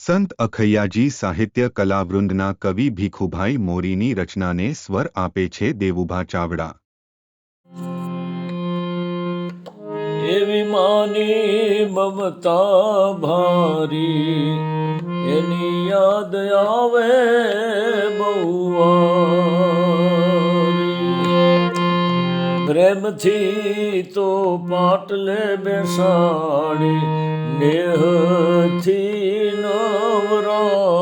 સંત અખૈયાજી સાહિત્ય કલાવૃંદના કવિ ભીખુભાઈ મોરીની રચનાને સ્વર આપે છે દેવુભા ચાવડા। એવી માની મમતા ભારી એની યાદ આવે બહુ પ્રેમથી તો પાટલે બેસાડી નેહથી નવરાવતી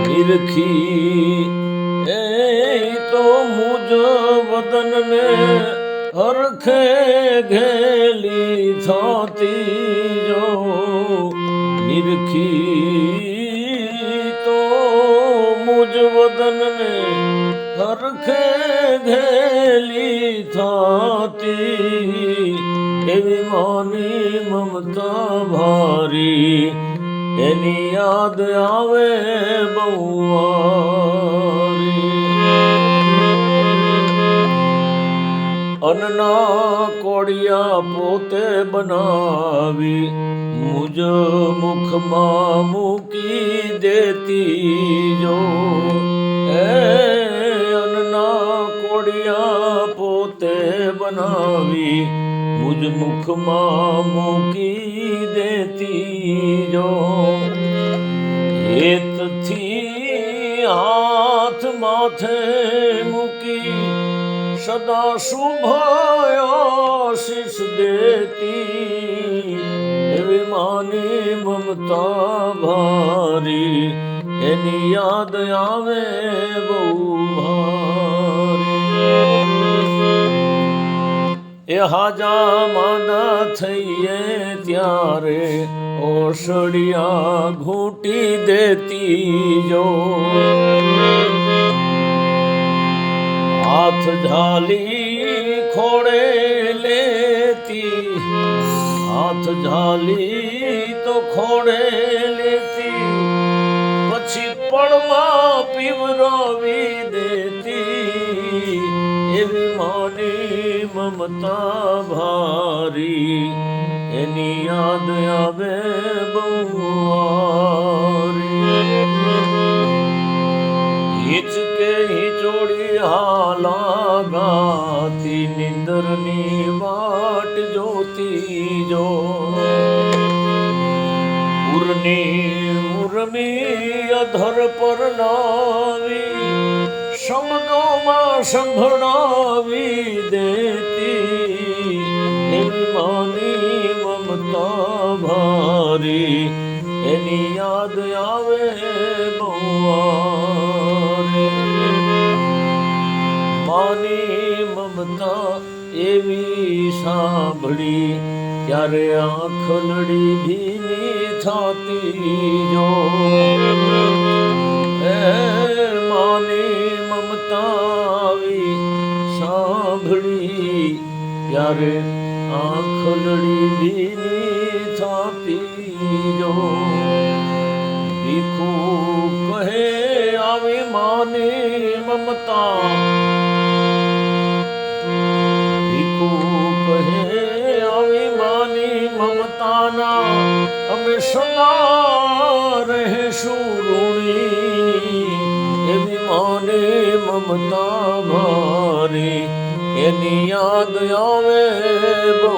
નિરખી એ તો મુજ વદનને હરખે ઘેલી થાતી જો નિરખી તો મુજ વદનને હરખે ઘેલી થાતી એવી માની મમતા ભારી એની યાદ આવે બહુ અન્ના કોડિયા પોતે બનાવી મુજ મુખમાં મૂકી દેતી જો અન્ના કોડિયા પોતે બનાવી મુજ મુખમાં મૂકી દેતી જો હેતથી હાથ માથે મૂકી સદા શુભ આશીષ દેતી એવી માની મમતા ભારી એની યાદ આવે બહુ એ હાજા માદા થઈએ ત્યારે ઓસડિયા ઘૂંટી દેતી જો હાથ ઝાલી ખોડે લેતી હાથ ઝાલી તો ખોડે લેતી પછી પડમાં પીવરાવી દેતી એવી માની મમતા ભારી એની યાદ આવે બહુ હિચકે હિચોડી હાલા ગાતી નિંદરની વાટ જોતી જો ઉરની ઉર્મી અધર પર લાવી શબ્દોમાં સંભળાવી દેતી એવી માની મમતા ભારી એની યાદ આવે બહુ માની મમતા એવી સાંભળી ત્યારે આંખ લડી ભીની થાતી જો માની મમતા આવી સાંભળી ત્યારે આંખ લડી ભીની થાતી જો ભીખુ કહે આવી માની મમતા ભીખુ કહે આવી માની મમતાના અમે સદા રહેશું ઋણી એવી માને મમતા ભારી એની યાદ આવે બહુ